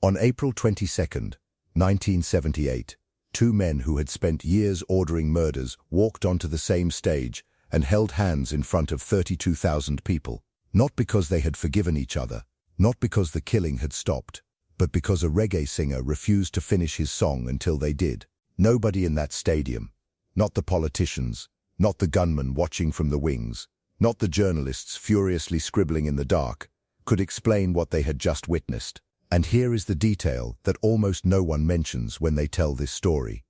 On April 22, 1978, two men who had spent years ordering murders walked onto the same stage and held hands in front of 32,000 people. Not because they had forgiven each other, not because the killing had stopped, but because a reggae singer refused to finish his song until they did. Nobody in that stadium, not the politicians, not the gunmen watching from the wings, not the journalists furiously scribbling in the dark, could explain what they had just witnessed. And here is the detail that almost no one mentions when they tell this story.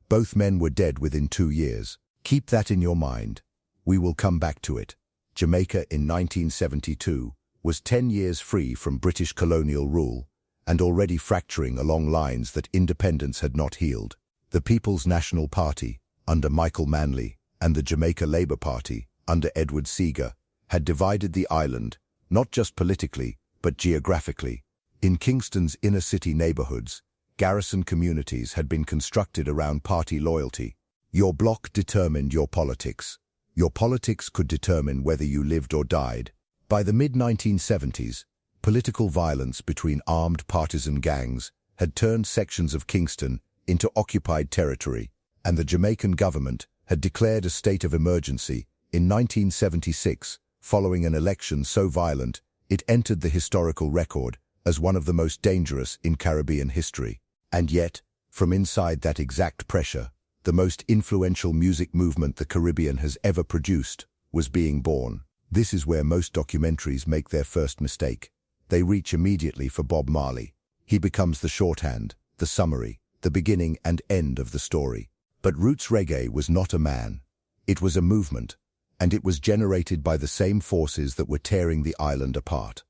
Both men were dead within 2 years. Keep that in your mind. We will come back to it. Jamaica in 1972 was 10 years free from British colonial rule and already fracturing along lines that independence had not healed. The People's National Party, under Michael Manley, and the Jamaica Labour Party, under Edward Seaga, had divided the island, not just politically, but geographically. In Kingston's inner-city neighbourhoods, garrison communities had been constructed around party loyalty. Your bloc determined your politics. Your politics could determine whether you lived or died. By the mid-1970s, political violence between armed partisan gangs had turned sections of Kingston into occupied territory, and the Jamaican government had declared a state of emergency in 1976, following an election so violent it entered the historical record as one of the most dangerous in Caribbean history. And yet, from inside that exact pressure, the most influential music movement the Caribbean has ever produced was being born. This is where most documentaries make their first mistake. They reach immediately for Bob Marley. He becomes the shorthand, the summary, the beginning and end of the story. But Roots Reggae was not a man. It was a movement, and it was generated by the same forces that were tearing the island apart.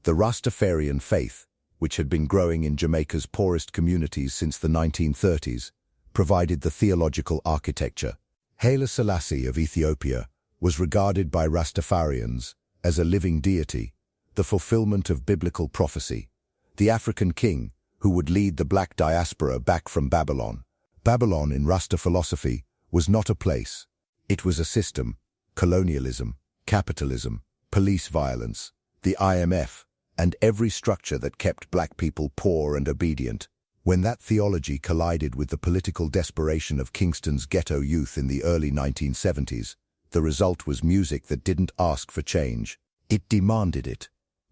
The Rastafarian faith, which had been growing in Jamaica's poorest communities since the 1930s, provided the theological architecture. Haile Selassie of Ethiopia was regarded by Rastafarians as a living deity, the fulfillment of biblical prophecy, the African king who would lead the black diaspora back from Babylon. Babylon in Rasta philosophy was not a place. It was a system: colonialism, capitalism, police violence, the IMF, and every structure that kept black people poor and obedient. When that theology collided with the political desperation of Kingston's ghetto youth in the early 1970s, the result was music that didn't ask for change. It demanded it.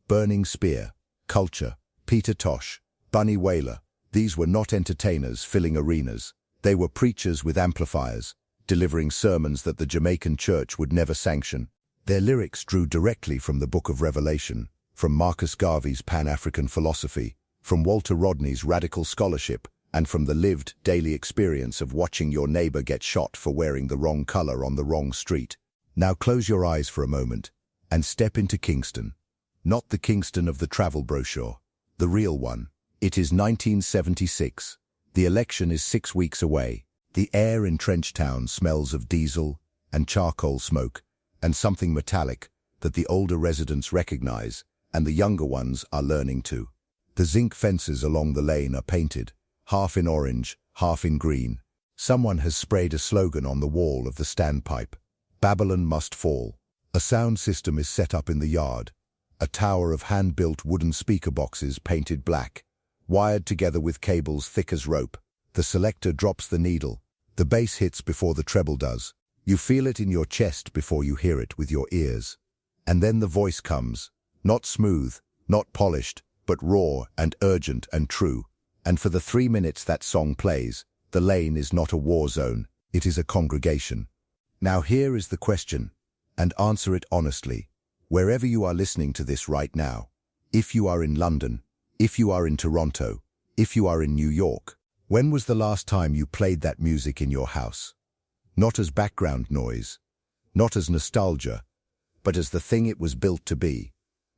Burning Spear, Culture, Peter Tosh, Bunny Wailer, these were not entertainers filling arenas. They were preachers with amplifiers, delivering sermons that the Jamaican church would never sanction. Their lyrics drew directly from the Book of Revelation, from Marcus Garvey's Pan-African philosophy, from Walter Rodney's radical scholarship, and from the lived daily experience of watching your neighbor get shot for wearing the wrong color on the wrong street. Now close your eyes for a moment and step into Kingston. Not the Kingston of the travel brochure, the real one. It is 1976. The election is 6 weeks away. The air in Trenchtown smells of diesel and charcoal smoke and something metallic that the older residents recognize and the younger ones are learning to. The zinc fences along the lane are painted, half in orange, half in green. Someone has sprayed a slogan on the wall of the standpipe: Babylon must fall. A sound system is set up in the yard, a tower of hand-built wooden speaker boxes painted black, wired together with cables thick as rope. The selector drops the needle. The bass hits before the treble does. You feel it in your chest before you hear it with your ears. And then the voice comes, not smooth, not polished, but raw and urgent and true. And for the 3 minutes that song plays, the lane is not a war zone, it is a congregation. Now here is the question, and answer it honestly. Wherever you are listening to this right now, if you are in London, if you are in Toronto, if you are in New York, when was the last time you played that music in your house? Not as background noise, not as nostalgia, but as the thing it was built to be.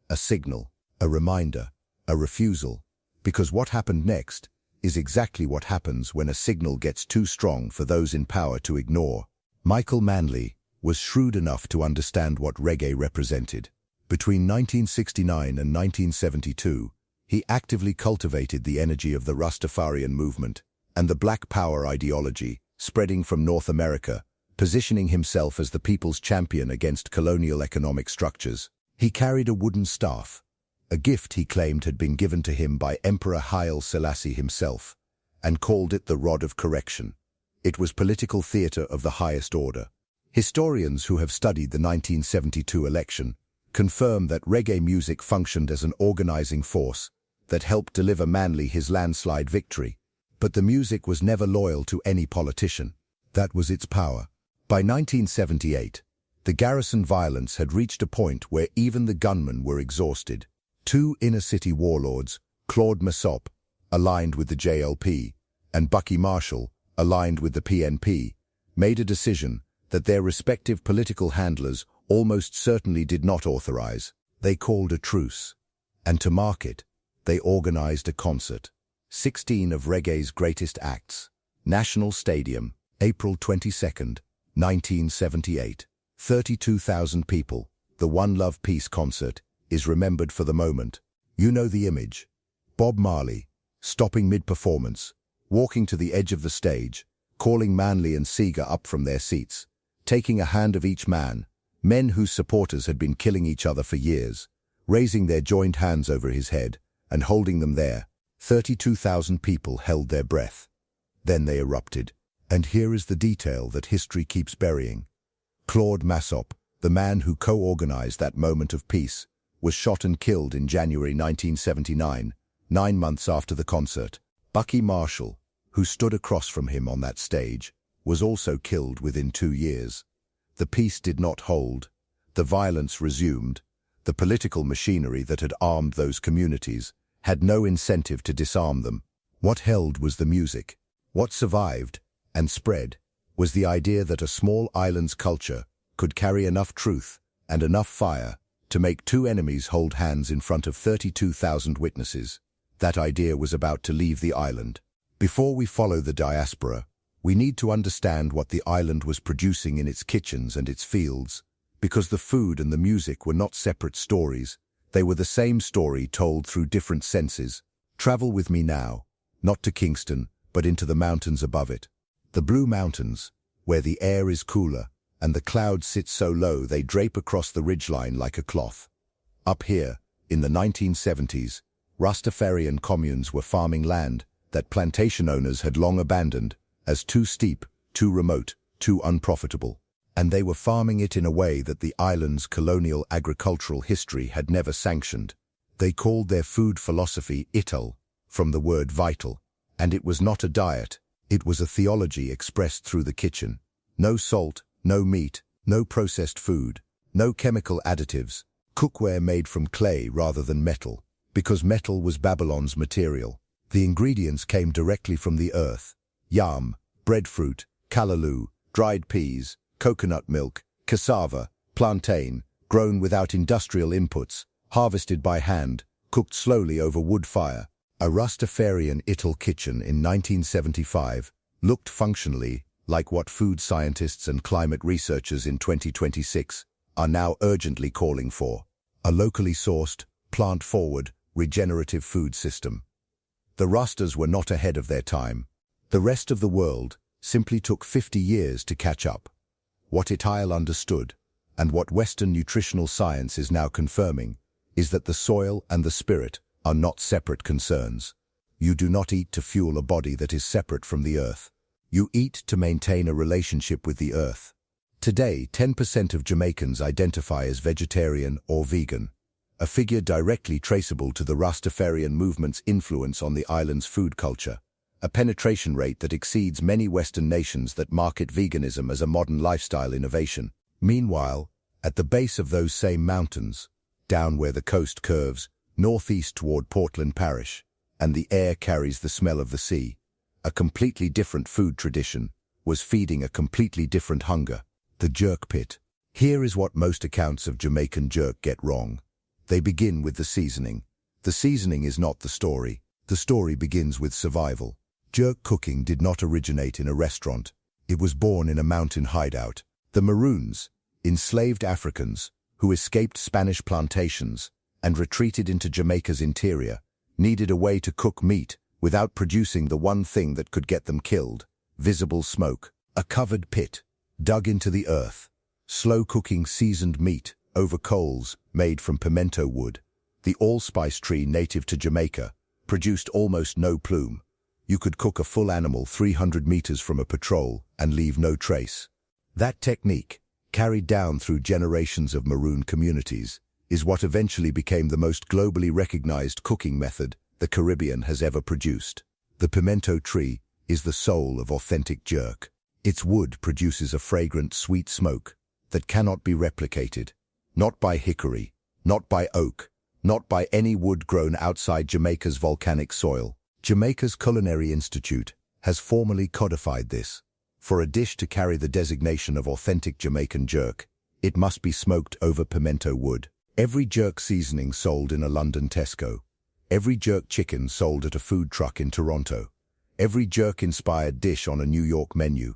A signal, a reminder, a refusal. Because what happened next is exactly what happens when a signal gets too strong for those in power to ignore. Michael Manley was shrewd enough to understand what reggae represented. Between 1969 and 1972, he actively cultivated the energy of the Rastafarian movement and the Black Power ideology spreading from North America, positioning himself as the people's champion against colonial economic structures. He carried a wooden staff, a gift he claimed had been given to him by Emperor Haile Selassie himself, and called it the Rod of Correction. It was political theatre of the highest order. Historians who have studied the 1972 election confirm that reggae music functioned as an organizing force that helped deliver Manley his landslide victory. But the music was never loyal to any politician. That was its power. By 1978, the garrison violence had reached a point where even the gunmen were exhausted. Two inner-city warlords, Claude Massop, aligned with the JLP, and Bucky Marshall, aligned with the PNP, made a decision that their respective political handlers almost certainly did not authorize. They called a truce. And to mark it, they organized a concert. 16 of reggae's greatest acts. National Stadium, April 22, 1978. 32,000 people. The One Love Peace concert is remembered for the moment. You know the image. Bob Marley, stopping mid-performance, walking to the edge of the stage, calling Manley and Seaga up from their seats, taking a hand of each man, men whose supporters had been killing each other for years, raising their joined hands over his head and holding them there. 32,000 people held their breath. Then they erupted. And here is the detail that history keeps burying. Claude Massop, the man who co-organized that moment of peace, was shot and killed in January 1979, 9 months after the concert. Bucky Marshall, who stood across from him on that stage, was also killed within 2 years. The peace did not hold. The violence resumed. The political machinery that had armed those communities had no incentive to disarm them. What held was the music. What survived and spread was the idea that a small island's culture could carry enough truth and enough fire to make two enemies hold hands in front of 32,000 witnesses. That idea was about to leave the island. Before we follow the diaspora, we need to understand what the island was producing in its kitchens and its fields, because the food and the music were not separate stories. They were the same story told through different senses. Travel with me now, not to Kingston, but into the mountains above it. The Blue Mountains, where the air is cooler and the clouds sit so low they drape across the ridgeline like a cloth. Up here, in the 1970s, Rastafarian communes were farming land that plantation owners had long abandoned as too steep, too remote, too unprofitable. And they were farming it in a way that the island's colonial agricultural history had never sanctioned. They called their food philosophy Ital, from the word vital. And it was not a diet, it was a theology expressed through the kitchen. No salt, no meat, no processed food, no chemical additives, cookware made from clay rather than metal, because metal was Babylon's material. The ingredients came directly from the earth: yam, breadfruit, callaloo, dried peas, coconut milk, cassava, plantain, grown without industrial inputs, harvested by hand, cooked slowly over wood fire. A Rastafarian Ital kitchen in 1975 looked functionally like what food scientists and climate researchers in 2026 are now urgently calling for: a locally sourced, plant-forward, regenerative food system. The Rastas were not ahead of their time. The rest of the world simply took 50 years to catch up. What Ital understood, and what Western nutritional science is now confirming, is that the soil and the spirit are not separate concerns. You do not eat to fuel a body that is separate from the earth. You eat to maintain a relationship with the earth. Today, 10% of Jamaicans identify as vegetarian or vegan, a figure directly traceable to the Rastafarian movement's influence on the island's food culture, a penetration rate that exceeds many Western nations that market veganism as a modern lifestyle innovation. Meanwhile, at the base of those same mountains, down where the coast curves northeast toward Portland Parish, and the air carries the smell of the sea, a completely different food tradition was feeding a completely different hunger: the jerk pit. Here is what most accounts of Jamaican jerk get wrong. They begin with the seasoning. The seasoning is not the story. The story begins with survival. Jerk cooking did not originate in a restaurant. It was born in a mountain hideout. The Maroons, enslaved Africans who escaped Spanish plantations and retreated into Jamaica's interior, needed a way to cook meat without producing the one thing that could get them killed: visible smoke. A covered pit, dug into the earth, slow-cooking seasoned meat over coals made from pimento wood. the allspice tree native to Jamaica, produced almost no plume. You could cook a full animal 300 meters from a patrol and leave no trace. That technique, carried down through generations of maroon communities, is what eventually became the most globally recognized cooking method the Caribbean has ever produced. The pimento tree is the soul of authentic jerk. Its wood produces a fragrant, sweet smoke that cannot be replicated, not by hickory, not by oak, not by any wood grown outside Jamaica's volcanic soil. Jamaica's Culinary Institute has formally codified this. For a dish to carry the designation of authentic Jamaican jerk, it must be smoked over pimento wood. Every jerk seasoning sold in a London Tesco, every jerk chicken sold at a food truck in Toronto, every jerk-inspired dish on a New York menu,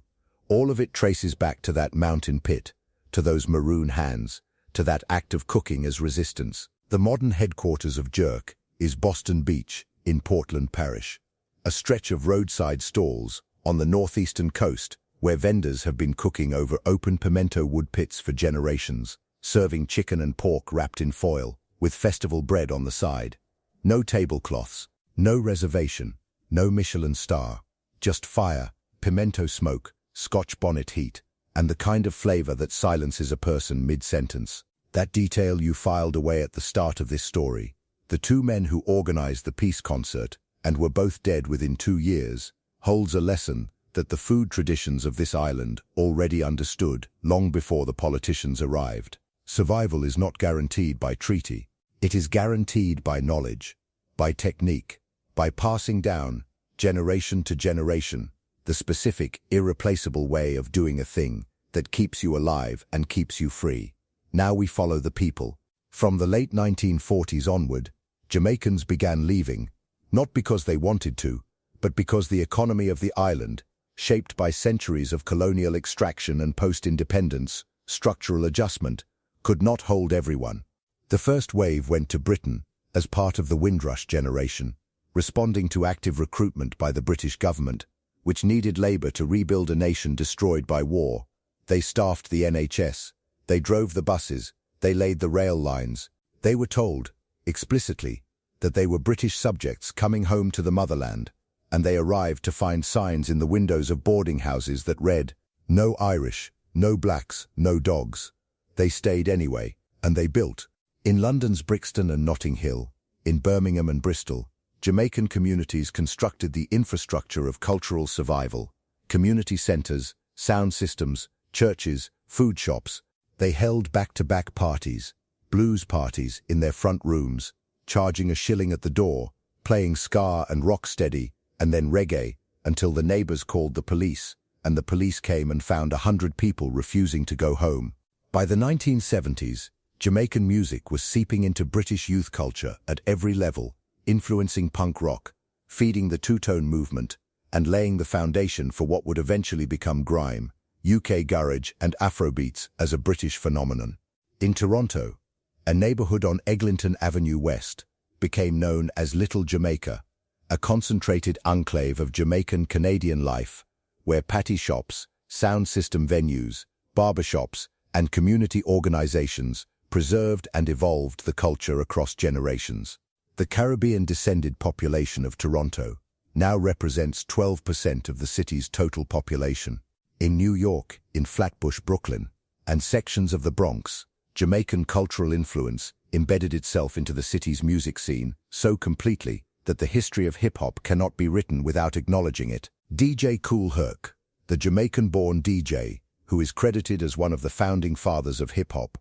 all of it traces back to that mountain pit, to those maroon hands, to that act of cooking as resistance. The modern headquarters of jerk is Boston Beach in Portland Parish, a stretch of roadside stalls on the northeastern coast where vendors have been cooking over open pimento wood pits for generations, serving chicken and pork wrapped in foil, with festival bread on the side. No tablecloths, no reservation, no Michelin star, just fire, pimento smoke, Scotch bonnet heat, and the kind of flavor that silences a person mid-sentence. That detail you filed away at the start of this story, the two men who organized the peace concert and were both dead within 2 years, holds a lesson that the food traditions of this island already understood long before the politicians arrived. Survival is not guaranteed by treaty. It is guaranteed by knowledge, by technique, by passing down, generation to generation, the specific, irreplaceable way of doing a thing that keeps you alive and keeps you free. Now we follow the people. From the late 1940s onward, Jamaicans began leaving, not because they wanted to, but because the economy of the island, shaped by centuries of colonial extraction and post-independence, structural adjustment, could not hold everyone. The first wave went to Britain as part of the Windrush generation, responding to active recruitment by the British government, which needed labor to rebuild a nation destroyed by war. They staffed the NHS, they drove the buses, they laid the rail lines. They were told, explicitly, that they were British subjects coming home to the motherland, and they arrived to find signs in the windows of boarding houses that read, "No Irish, no blacks, no dogs." They stayed anyway, and they built. In London's Brixton and Notting Hill, in Birmingham and Bristol, Jamaican communities constructed the infrastructure of cultural survival, community centres, sound systems, churches, food shops. They held back-to-back parties, blues parties in their front rooms, charging a shilling at the door, playing ska and rocksteady, and then reggae, until the neighbours called the police, and the police came and found 100 people refusing to go home. By the 1970s, Jamaican music was seeping into British youth culture at every level, influencing punk rock, feeding the two-tone movement, and laying the foundation for what would eventually become grime, UK garage and Afrobeats as a British phenomenon. In Toronto, a neighbourhood on Eglinton Avenue West became known as Little Jamaica, a concentrated enclave of Jamaican Canadian life, where patty shops, sound system venues, barbershops, and community organizations preserved and evolved the culture across generations. The Caribbean-descended population of Toronto now represents 12% of the city's total population. In New York, in Flatbush, Brooklyn, and sections of the Bronx, Jamaican cultural influence embedded itself into the city's music scene so completely that the history of hip-hop cannot be written without acknowledging it. DJ Kool Herc, the Jamaican-born DJ, who is credited as one of the founding fathers of hip-hop,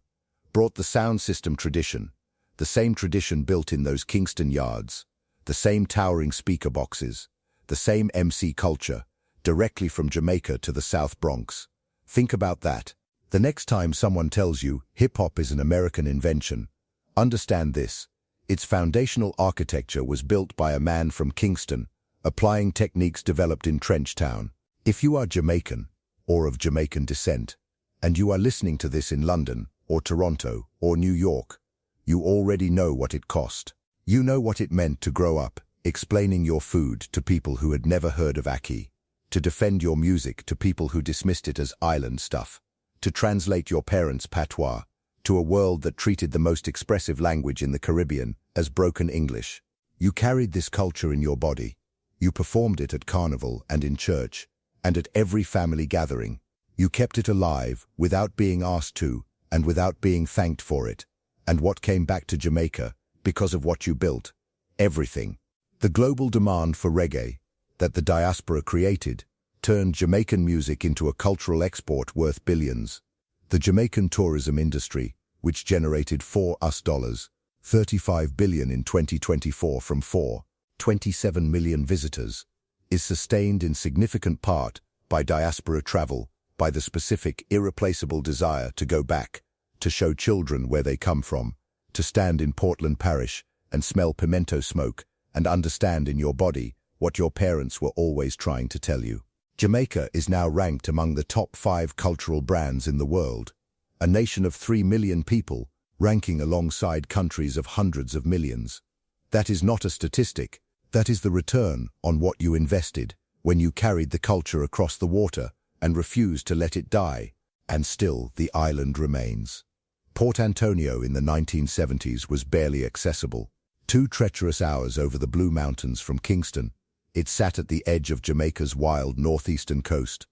brought the sound system tradition, the same tradition built in those Kingston yards, the same towering speaker boxes, the same MC culture, directly from Jamaica to the South Bronx. Think about that. The next time someone tells you hip-hop is an American invention, understand this. Its foundational architecture was built by a man from Kingston, applying techniques developed in Trenchtown. If you are Jamaican, or of Jamaican descent, and you are listening to this in London, or Toronto, or New York, you already know what it cost. You know what it meant to grow up explaining your food to people who had never heard of ackee, to defend your music to people who dismissed it as island stuff, to translate your parents' patois to a world that treated the most expressive language in the Caribbean as broken English. You carried this culture in your body. You performed it at carnival and in church, and at every family gathering. You kept it alive without being asked to and without being thanked for it. And what came back to Jamaica because of what you built? Everything. The global demand for reggae that the diaspora created turned Jamaican music into a cultural export worth billions. The Jamaican tourism industry, which generated $35 billion in 2024 from 27 million visitors, is sustained in significant part by diaspora travel, by the specific, irreplaceable desire to go back, to show children where they come from, to stand in Portland Parish and smell pimento smoke and understand in your body what your parents were always trying to tell you. Jamaica is now ranked among the top 5 cultural brands in the world, a nation of 3 million people, ranking alongside countries of hundreds of millions. That is not a statistic, that is the return on what you invested when you carried the culture across the water and refused to let it die, and still the island remains. Port Antonio in the 1970s was barely accessible. 2 treacherous hours over the Blue Mountains from Kingston, it sat at the edge of Jamaica's wild northeastern coast,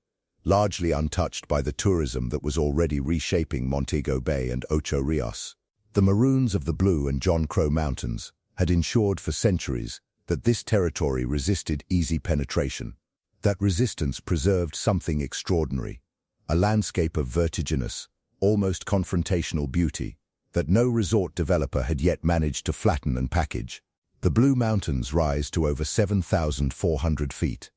largely untouched by the tourism that was already reshaping Montego Bay and Ocho Rios. The maroons of the Blue and John Crow Mountains had ensured for centuries that this territory resisted easy penetration. That resistance preserved something extraordinary, a landscape of vertiginous, almost confrontational beauty that no resort developer had yet managed to flatten and package. The Blue Mountains rise to over 7,400 feet.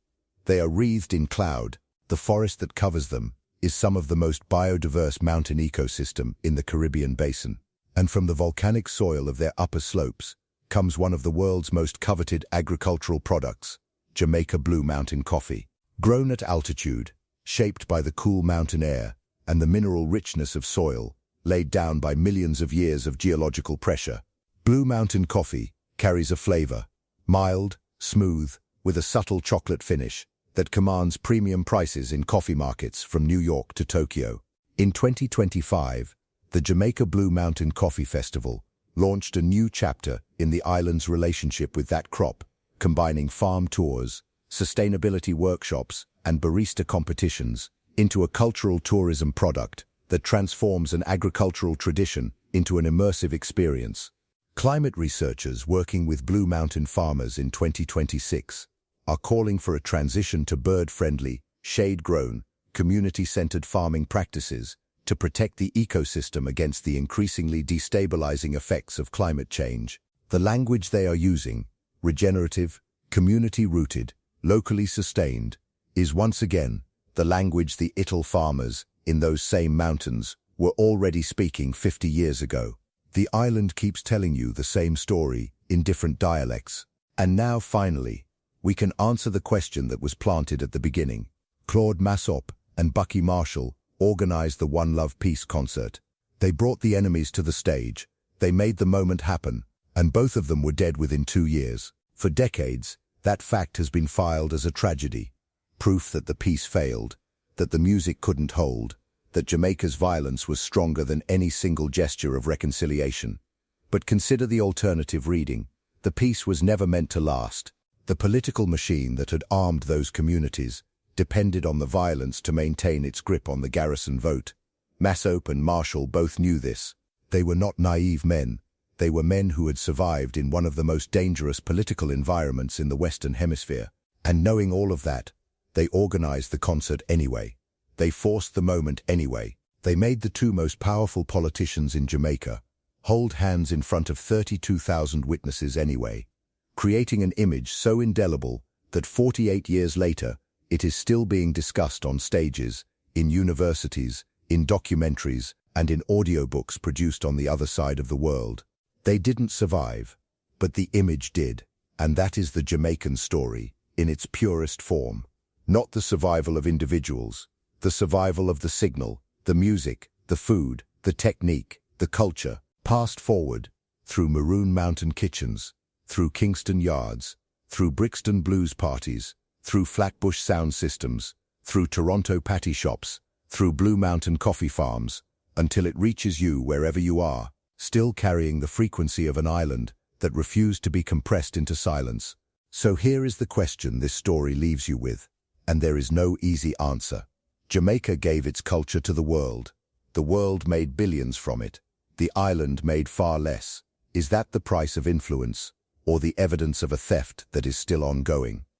They are wreathed in cloud. The forest that covers them is some of the most biodiverse mountain ecosystem in the Caribbean basin. And from the volcanic soil of their upper slopes comes one of the world's most coveted agricultural products, Jamaica Blue Mountain coffee. Grown at altitude, shaped by the cool mountain air and the mineral richness of soil laid down by millions of years of geological pressure, Blue Mountain coffee carries a flavor, mild, smooth, with a subtle chocolate finish that commands premium prices in coffee markets from New York to Tokyo. In 2025, the Jamaica Blue Mountain Coffee Festival launched a new chapter in the island's relationship with that crop, combining farm tours, sustainability workshops, and barista competitions into a cultural tourism product that transforms an agricultural tradition into an immersive experience. Climate researchers working with Blue Mountain farmers in 2026 are calling for a transition to bird-friendly, shade-grown, community-centered farming practices to protect the ecosystem against the increasingly destabilizing effects of climate change. The language they are using, regenerative, community-rooted, locally sustained, is once again the language the Ital farmers in those same mountains were already speaking 50 years ago. The island keeps telling you the same story in different dialects. And now, finally, we can answer the question that was planted at the beginning. Claude Massop and Bucky Marshall organized the One Love Peace concert. They brought the enemies to the stage, they made the moment happen, and both of them were dead within 2 years. For decades, that fact has been filed as a tragedy, proof that the peace failed, that the music couldn't hold, that Jamaica's violence was stronger than any single gesture of reconciliation. But consider the alternative reading. The peace was never meant to last. The political machine that had armed those communities depended on the violence to maintain its grip on the garrison vote. Massop and Marshall both knew this. They were not naive men. They were men who had survived in one of the most dangerous political environments in the Western Hemisphere. And knowing all of that, they organized the concert anyway. They forced the moment anyway. They made the 2 most powerful politicians in Jamaica hold hands in front of 32,000 witnesses anyway, creating an image so indelible that 48 years later, it is still being discussed on stages, in universities, in documentaries, and in audiobooks produced on the other side of the world. They didn't survive, but the image did, and that is the Jamaican story, in its purest form. Not the survival of individuals, the survival of the signal, the music, the food, the technique, the culture, passed forward, through Maroon Mountain kitchens, through Kingston yards, through Brixton blues parties, through Flatbush sound systems, through Toronto patty shops, through Blue Mountain coffee farms, until it reaches you wherever you are, still carrying the frequency of an island that refused to be compressed into silence. So here is the question this story leaves you with, and there is no easy answer. Jamaica gave its culture to the world. The world made billions from it. The island made far less. Is that the price of influence, or the evidence of a theft that is still ongoing?